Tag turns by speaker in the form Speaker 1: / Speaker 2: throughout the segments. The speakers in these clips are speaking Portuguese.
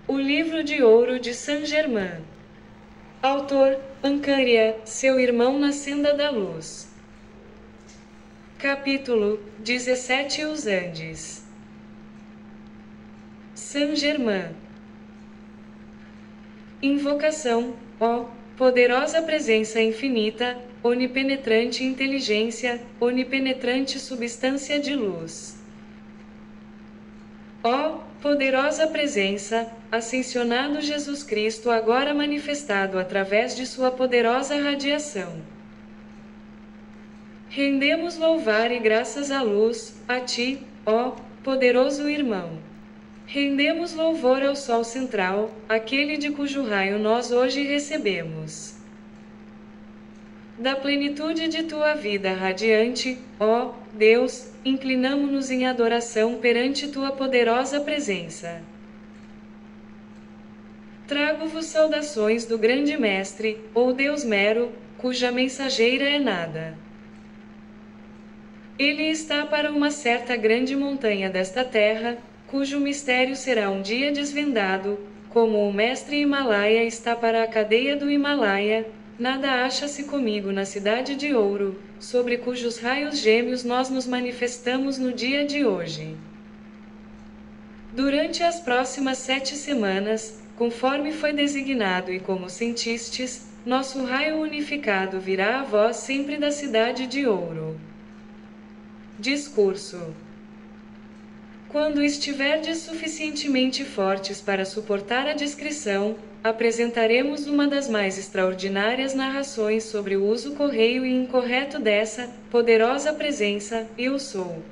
Speaker 1: O livro de ouro de Saint-Germain. Autor, Ancaria, seu irmão na senda da luz. Capítulo 17. Os Andes. Saint-Germain. Invocação, ó poderosa presença infinita, onipenetrante inteligência, onipenetrante substância de luz. Ó poderosa presença, ascensionado Jesus Cristo agora manifestado através de sua poderosa radiação. Rendemos louvar e graças à luz, a ti, ó poderoso irmão. Rendemos louvor ao Sol central, aquele de cujo raio nós hoje recebemos. Da plenitude de tua vida radiante, ó Deus, inclinamo-nos em adoração perante tua poderosa presença. Trago-vos saudações do grande Mestre, ou Deus mero, cuja mensageira é nada. Ele está para uma certa grande montanha desta terra, cujo mistério será um dia desvendado, como o mestre Himalaia está para a cadeia do Himalaia. Nada acha-se comigo na cidade de ouro, sobre cujos raios gêmeos nós nos manifestamos no dia de hoje. Durante as próximas 7 semanas, conforme foi designado e como sentistes, nosso raio unificado virá a vós sempre da cidade de ouro. Discurso. Quando estiverdes suficientemente fortes para suportar a descrição, apresentaremos uma das mais extraordinárias narrações sobre o uso correio e incorreto dessa poderosa presença, eu sou.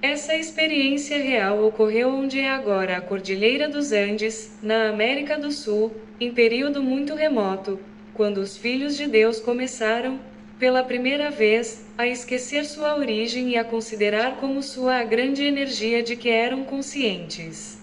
Speaker 1: Essa experiência real ocorreu onde é agora a Cordilheira dos Andes, na América do Sul, em período muito remoto, quando os filhos de Deus começaram, pela primeira vez, a esquecer sua origem e a considerar como sua a grande energia de que eram conscientes.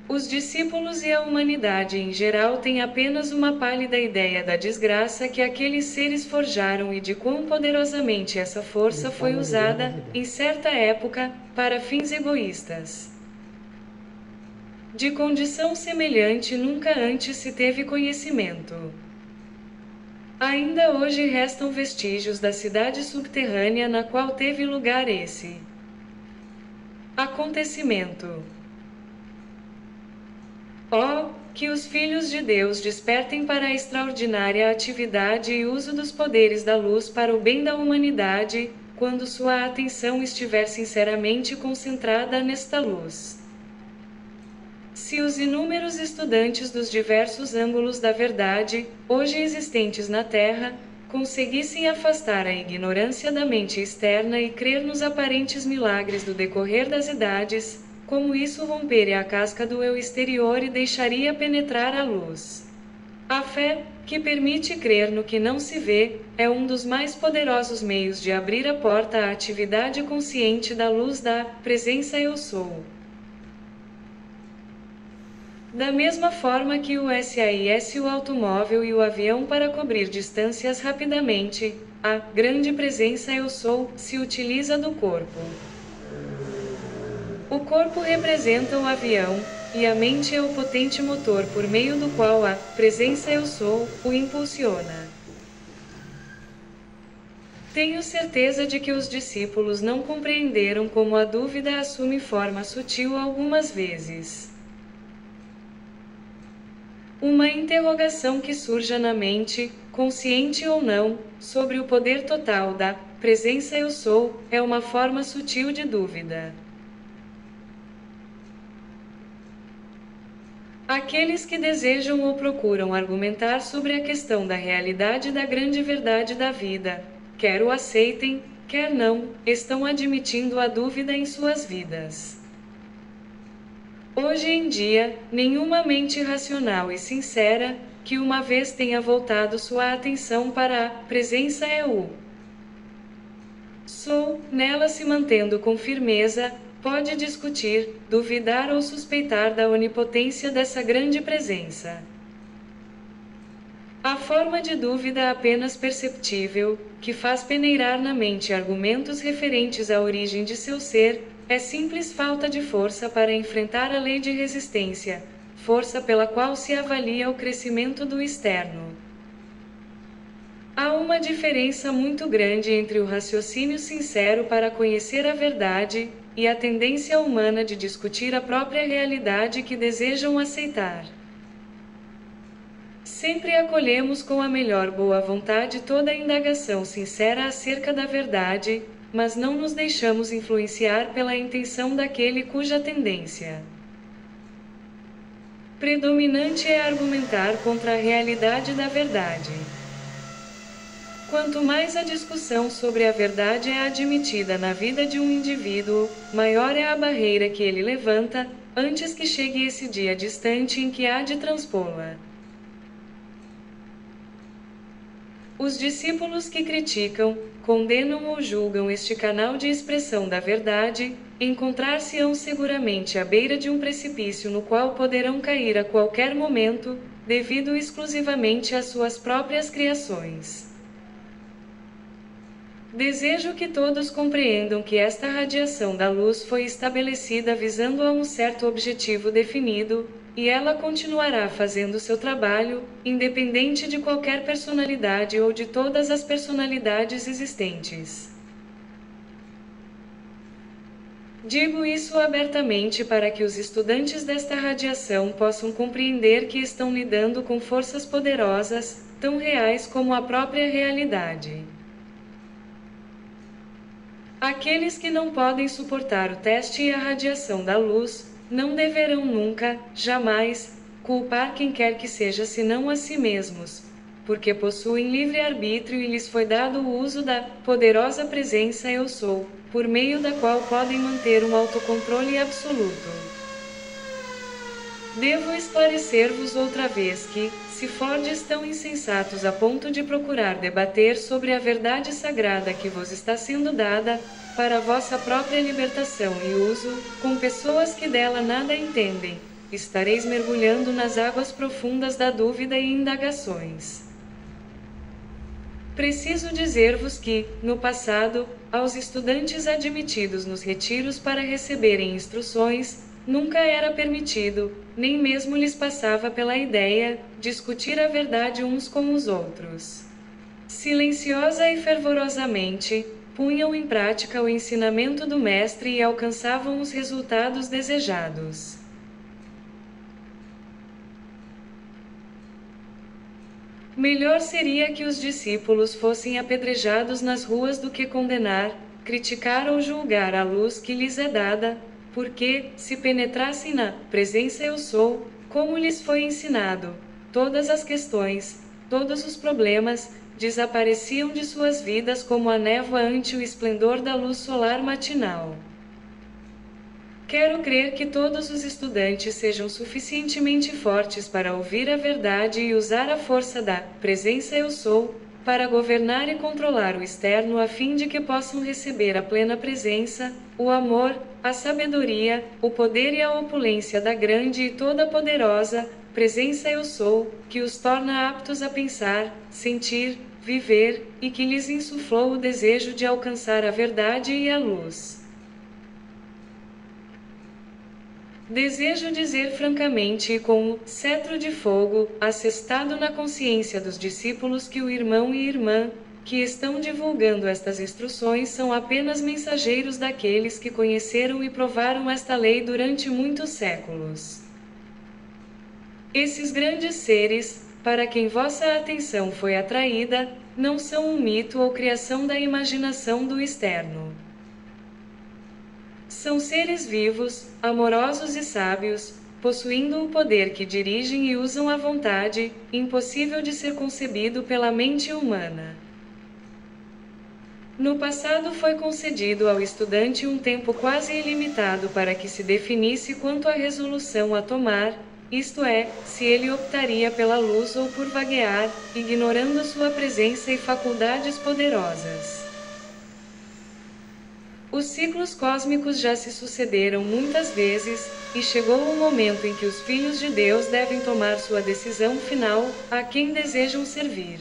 Speaker 1: Os discípulos e a humanidade em geral têm apenas uma pálida ideia da desgraça que aqueles seres forjaram e de quão poderosamente essa força foi usada, em certa época, para fins egoístas. De condição semelhante nunca antes se teve conhecimento. Ainda hoje restam vestígios da cidade subterrânea na qual teve lugar esse acontecimento. Oh, que os filhos de Deus despertem para a extraordinária atividade e uso dos poderes da luz para o bem da humanidade, quando sua atenção estiver sinceramente concentrada nesta luz. Se os inúmeros estudantes dos diversos ângulos da verdade, hoje existentes na Terra, conseguissem afastar a ignorância da mente externa e crer nos aparentes milagres do decorrer das idades, como isso romperia a casca do eu exterior e deixaria penetrar a luz. A fé, que permite crer no que não se vê, é um dos mais poderosos meios de abrir a porta à atividade consciente da luz da presença eu sou. Da mesma forma que o SAS, o automóvel e o avião para cobrir distâncias rapidamente, a grande presença eu sou se utiliza do corpo. O corpo representa o avião, e a mente é o potente motor por meio do qual a presença eu sou o impulsiona. Tenho certeza de que os discípulos não compreenderam como a dúvida assume forma sutil algumas vezes. Uma interrogação que surja na mente, consciente ou não, sobre o poder total da presença eu sou, é uma forma sutil de dúvida. Aqueles que desejam ou procuram argumentar sobre a questão da realidade da grande verdade da vida, quer o aceitem, quer não, estão admitindo a dúvida em suas vidas. Hoje em dia, nenhuma mente racional e sincera, que uma vez tenha voltado sua atenção para a presença eu sou, nela se mantendo com firmeza, pode discutir, duvidar ou suspeitar da onipotência dessa grande presença. A forma de dúvida apenas perceptível, que faz peneirar na mente argumentos referentes à origem de seu ser, é simples falta de força para enfrentar a lei de resistência, força pela qual se avalia o crescimento do externo. Há uma diferença muito grande entre o raciocínio sincero para conhecer a verdade e a tendência humana de discutir a própria realidade que desejam aceitar. Sempre acolhemos com a melhor boa vontade toda indagação sincera acerca da verdade, mas não nos deixamos influenciar pela intenção daquele cuja tendência predominante é argumentar contra a realidade da verdade. Quanto mais a discussão sobre a verdade é admitida na vida de um indivíduo, maior é a barreira que ele levanta, antes que chegue esse dia distante em que há de transpô-la. Os discípulos que criticam, condenam ou julgam este canal de expressão da verdade, encontrar-se-ão seguramente à beira de um precipício no qual poderão cair a qualquer momento, devido exclusivamente às suas próprias criações. Desejo que todos compreendam que esta radiação da luz foi estabelecida visando a um certo objetivo definido, e ela continuará fazendo seu trabalho, independente de qualquer personalidade ou de todas as personalidades existentes. Digo isso abertamente para que os estudantes desta radiação possam compreender que estão lidando com forças poderosas, tão reais como a própria realidade. Aqueles que não podem suportar o teste e a radiação da luz, não deverão nunca, jamais, culpar quem quer que seja senão a si mesmos, porque possuem livre-arbítrio e lhes foi dado o uso da poderosa presença Eu Sou, por meio da qual podem manter um autocontrole absoluto. Devo esclarecer-vos outra vez que, se fordes tão insensatos a ponto de procurar debater sobre a verdade sagrada que vos está sendo dada, para vossa própria libertação e uso, com pessoas que dela nada entendem, estareis mergulhando nas águas profundas da dúvida e indagações. Preciso dizer-vos que, no passado, aos estudantes admitidos nos retiros para receberem instruções, nunca era permitido, nem mesmo lhes passava pela ideia, discutir a verdade uns com os outros. Silenciosa e fervorosamente, punham em prática o ensinamento do mestre e alcançavam os resultados desejados. Melhor seria que os discípulos fossem apedrejados nas ruas do que condenar, criticar ou julgar a luz que lhes é dada, porque, se penetrassem na presença Eu Sou, como lhes foi ensinado, todas as questões, todos os problemas, desapareciam de suas vidas como a névoa ante o esplendor da luz solar matinal. Quero crer que todos os estudantes sejam suficientemente fortes para ouvir a verdade e usar a força da presença Eu Sou, para governar e controlar o externo a fim de que possam receber a plena presença, o amor, a sabedoria, o poder e a opulência da grande e toda-poderosa presença Eu Sou, que os torna aptos a pensar, sentir, viver, e que lhes insuflou o desejo de alcançar a verdade e a luz. Desejo dizer francamente e com o cetro de fogo, assestado na consciência dos discípulos que o irmão e irmã, que estão divulgando estas instruções são apenas mensageiros daqueles que conheceram e provaram esta lei durante muitos séculos. Esses grandes seres, para quem vossa atenção foi atraída, não são um mito ou criação da imaginação do externo. São seres vivos, amorosos e sábios, possuindo o poder que dirigem e usam a vontade, impossível de ser concebido pela mente humana. No passado foi concedido ao estudante um tempo quase ilimitado para que se definisse quanto à resolução a tomar, isto é, se ele optaria pela luz ou por vaguear, ignorando sua presença e faculdades poderosas. Os ciclos cósmicos já se sucederam muitas vezes, e chegou o momento em que os filhos de Deus devem tomar sua decisão final, a quem desejam servir.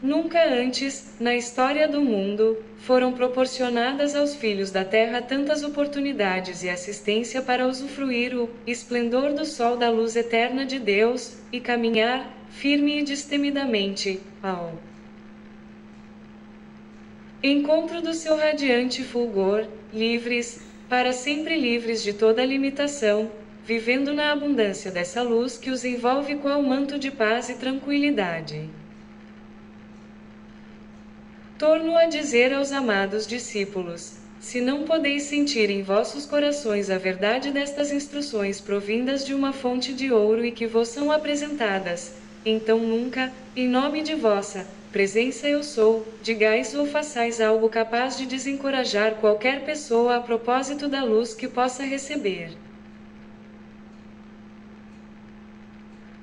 Speaker 1: Nunca antes, na história do mundo, foram proporcionadas aos filhos da terra tantas oportunidades e assistência para usufruir o esplendor do sol da luz eterna de Deus, e caminhar, firme e destemidamente, ao encontro do seu radiante fulgor, livres, para sempre livres de toda limitação, vivendo na abundância dessa luz que os envolve qual manto de paz e tranquilidade. Torno a dizer aos amados discípulos: se não podeis sentir em vossos corações a verdade destas instruções provindas de uma fonte de ouro e que vos são apresentadas, então nunca, em nome de vossa presença eu sou, digais ou façais algo capaz de desencorajar qualquer pessoa a propósito da luz que possa receber.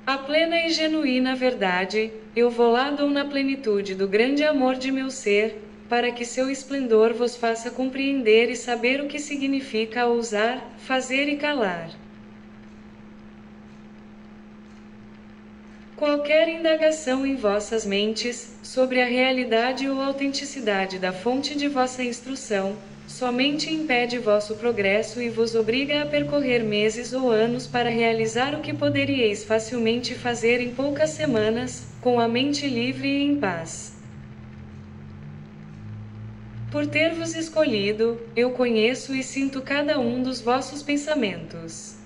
Speaker 1: A plena e genuína verdade, eu vou lá dou na plenitude do grande amor de meu ser, para que seu esplendor vos faça compreender e saber o que significa ousar, fazer e calar. Qualquer indagação em vossas mentes, sobre a realidade ou autenticidade da fonte de vossa instrução, somente impede vosso progresso e vos obriga a percorrer meses ou anos para realizar o que poderíeis facilmente fazer em poucas semanas, com a mente livre e em paz. Por ter vos escolhido, eu conheço e sinto cada um dos vossos pensamentos.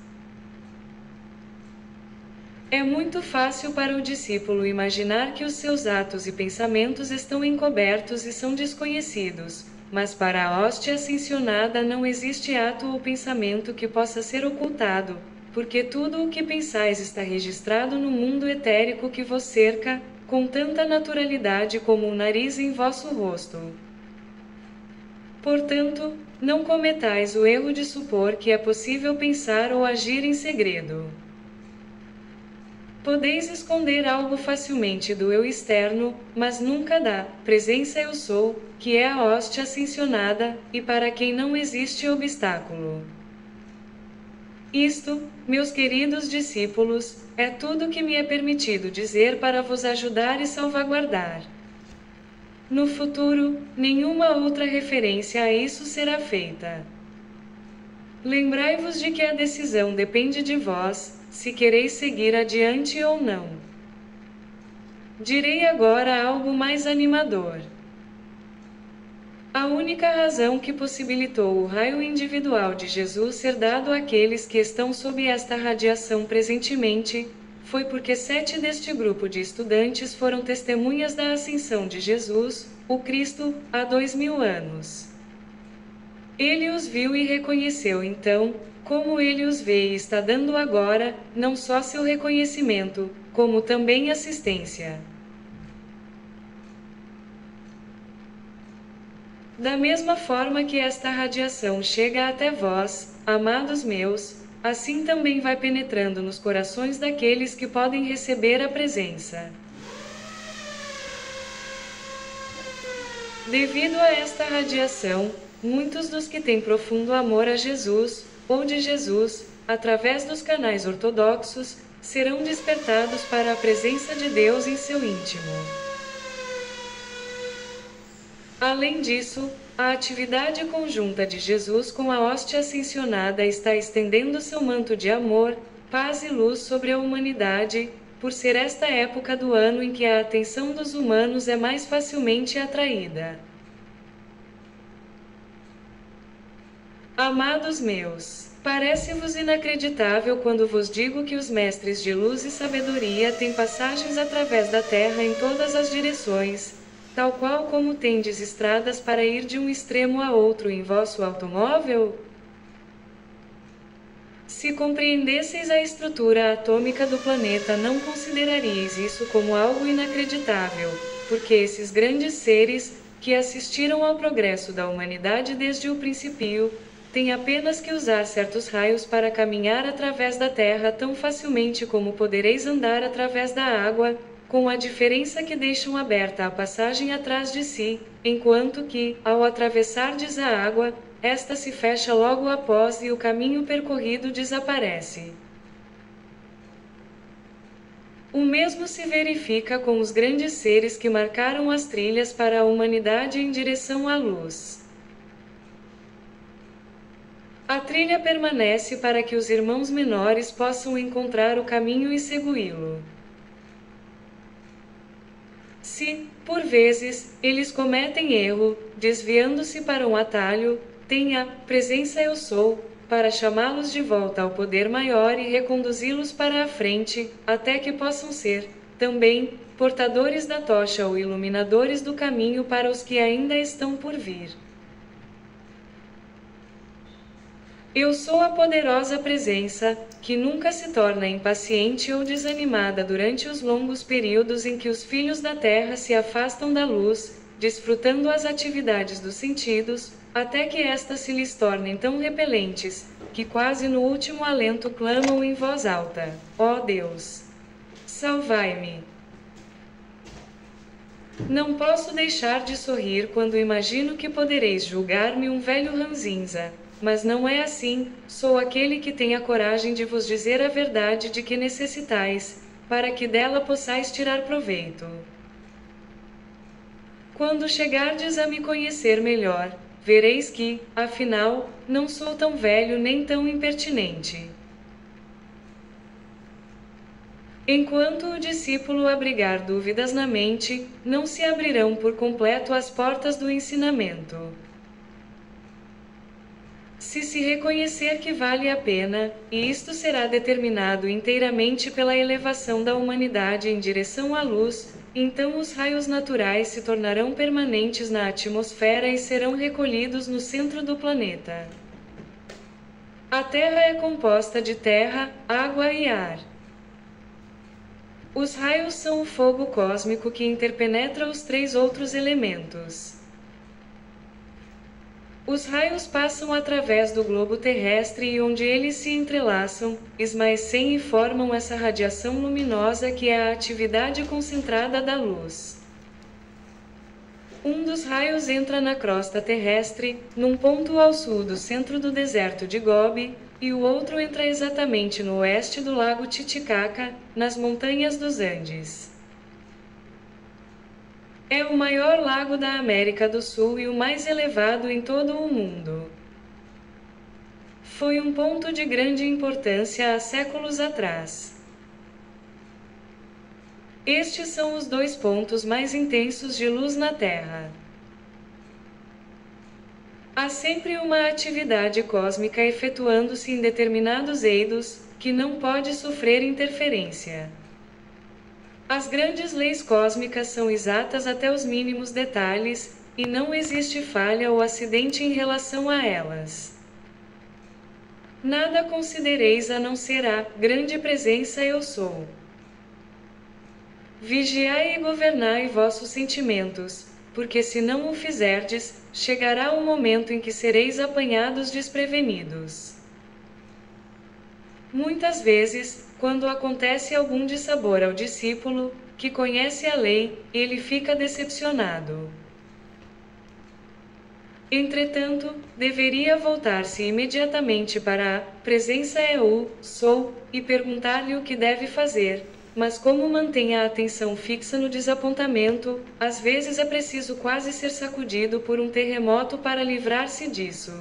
Speaker 1: É muito fácil para o discípulo imaginar que os seus atos e pensamentos estão encobertos e são desconhecidos, mas para a hóstia ascensionada não existe ato ou pensamento que possa ser ocultado, porque tudo o que pensais está registrado no mundo etérico que vos cerca, com tanta naturalidade como o nariz em vosso rosto. Portanto, não cometais o erro de supor que é possível pensar ou agir em segredo. Podeis esconder algo facilmente do eu externo, mas nunca da presença eu sou, que é a hóstia ascensionada, e para quem não existe obstáculo. Isto, meus queridos discípulos, é tudo que me é permitido dizer para vos ajudar e salvaguardar. No futuro, nenhuma outra referência a isso será feita. Lembrai-vos de que a decisão depende de vós, se quereis seguir adiante ou não. Direi agora algo mais animador. A única razão que possibilitou o raio individual de Jesus ser dado àqueles que estão sob esta radiação presentemente, foi porque 7 deste grupo de estudantes foram testemunhas da ascensão de Jesus, o Cristo, há 2000 anos. Ele os viu e reconheceu então, como ele os vê e está dando agora, não só seu reconhecimento, como também assistência. Da mesma forma que esta radiação chega até vós, amados meus, assim também vai penetrando nos corações daqueles que podem receber a presença. Devido a esta radiação, muitos dos que têm profundo amor a Jesus, ou de Jesus, através dos canais ortodoxos, serão despertados para a presença de Deus em seu íntimo. Além disso, a atividade conjunta de Jesus com a hóstia ascensionada está estendendo seu manto de amor, paz e luz sobre a humanidade, por ser esta época do ano em que a atenção dos humanos é mais facilmente atraída. Amados meus, parece-vos inacreditável quando vos digo que os mestres de luz e sabedoria têm passagens através da terra em todas as direções, tal qual como tendes estradas para ir de um extremo a outro em vosso automóvel? Se compreendesseis a estrutura atômica do planeta, não consideraríeis isso como algo inacreditável, porque esses grandes seres, que assistiram ao progresso da humanidade desde o princípio, têm apenas que usar certos raios para caminhar através da Terra tão facilmente como podereis andar através da água, com a diferença que deixam aberta a passagem atrás de si, enquanto que, ao atravessardes a água, esta se fecha logo após e o caminho percorrido desaparece. O mesmo se verifica com os grandes seres que marcaram as trilhas para a humanidade em direção à luz. A trilha permanece para que os irmãos menores possam encontrar o caminho e segui-lo. Se, por vezes, eles cometem erro, desviando-se para um atalho, tem a presença Eu Sou, para chamá-los de volta ao poder maior e reconduzi-los para a frente, até que possam ser, também, portadores da tocha ou iluminadores do caminho para os que ainda estão por vir. Eu sou a poderosa presença, que nunca se torna impaciente ou desanimada durante os longos períodos em que os filhos da terra se afastam da luz, desfrutando as atividades dos sentidos, até que estas se lhes tornem tão repelentes, que quase no último alento clamam em voz alta: ó Deus, salvai-me! Não posso deixar de sorrir quando imagino que podereis julgar-me um velho ranzinza. Mas não é assim, sou aquele que tem a coragem de vos dizer a verdade de que necessitais, para que dela possais tirar proveito. Quando chegardes a me conhecer melhor, vereis que, afinal, não sou tão velho nem tão impertinente. Enquanto o discípulo abrigar dúvidas na mente, não se abrirão por completo as portas do ensinamento. Se reconhecer que vale a pena, e isto será determinado inteiramente pela elevação da humanidade em direção à luz, então os raios naturais se tornarão permanentes na atmosfera e serão recolhidos no centro do planeta. A Terra é composta de terra, água e ar. Os raios são o fogo cósmico que interpenetra os três outros elementos. Os raios passam através do globo terrestre e onde eles se entrelaçam, esmaecem e formam essa radiação luminosa que é a atividade concentrada da luz. Um dos raios entra na crosta terrestre, num ponto ao sul do centro do deserto de Gobi, e o outro entra exatamente no oeste do lago Titicaca, nas montanhas dos Andes. É o maior lago da América do Sul e o mais elevado em todo o mundo. Foi um ponto de grande importância há séculos atrás. Estes são os dois pontos mais intensos de luz na Terra. Há sempre uma atividade cósmica efetuando-se em determinados eidos, que não pode sofrer interferência. As grandes leis cósmicas são exatas até os mínimos detalhes, e não existe falha ou acidente em relação a elas. Nada considereis a não ser a grande presença Eu Sou. Vigiai e governai vossos sentimentos, porque se não o fizerdes, chegará o momento em que sereis apanhados desprevenidos. Muitas vezes, quando acontece algum dissabor ao discípulo, que conhece a lei, ele fica decepcionado. Entretanto, deveria voltar-se imediatamente para a presença Eu Sou e perguntar-lhe o que deve fazer, mas como mantém a atenção fixa no desapontamento, às vezes é preciso quase ser sacudido por um terremoto para livrar-se disso.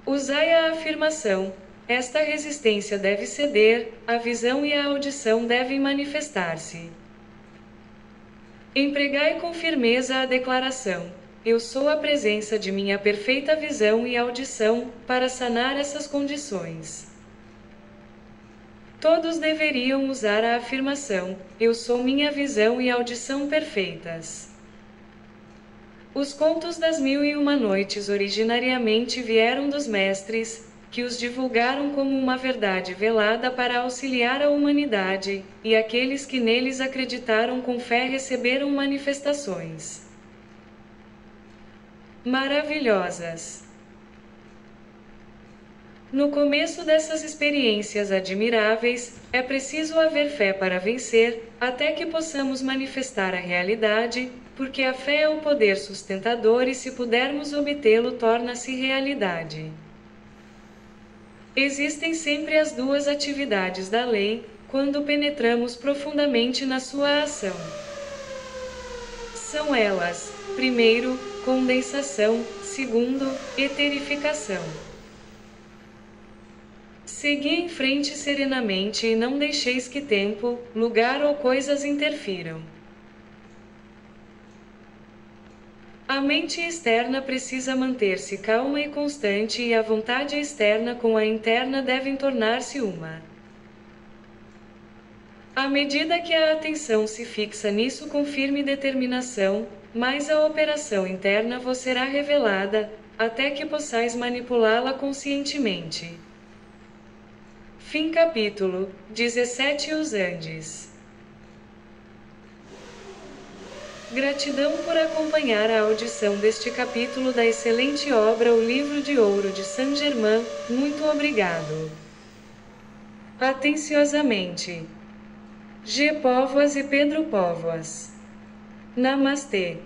Speaker 1: Usai a afirmação: esta resistência deve ceder, a visão e a audição devem manifestar-se. Empregai com firmeza a declaração: eu sou a presença de minha perfeita visão e audição, para sanar essas condições. Todos deveriam usar a afirmação: eu sou minha visão e audição perfeitas. Os contos das Mil e Uma Noites originariamente vieram dos mestres, que os divulgaram como uma verdade velada para auxiliar a humanidade, e aqueles que neles acreditaram com fé receberam manifestações maravilhosas. No começo dessas experiências admiráveis, é preciso haver fé para vencer, até que possamos manifestar a realidade, porque a fé é o poder sustentador e se pudermos obtê-lo torna-se realidade. Existem sempre as duas atividades da lei, quando penetramos profundamente na sua ação. São elas, primeiro, condensação, segundo, eterificação. Segui em frente serenamente e não deixeis que tempo, lugar ou coisas interfiram. A mente externa precisa manter-se calma e constante e a vontade externa com a interna devem tornar-se uma. À medida que a atenção se fixa nisso com firme determinação, mais a operação interna vos será revelada, até que possais manipulá-la conscientemente. Fim capítulo 17. Os Andes. Gratidão por acompanhar a audição deste capítulo da excelente obra O Livro de Ouro de Saint-Germain. Muito obrigado. Atenciosamente. G. Póvoas e Pedro Póvoas. Namastê.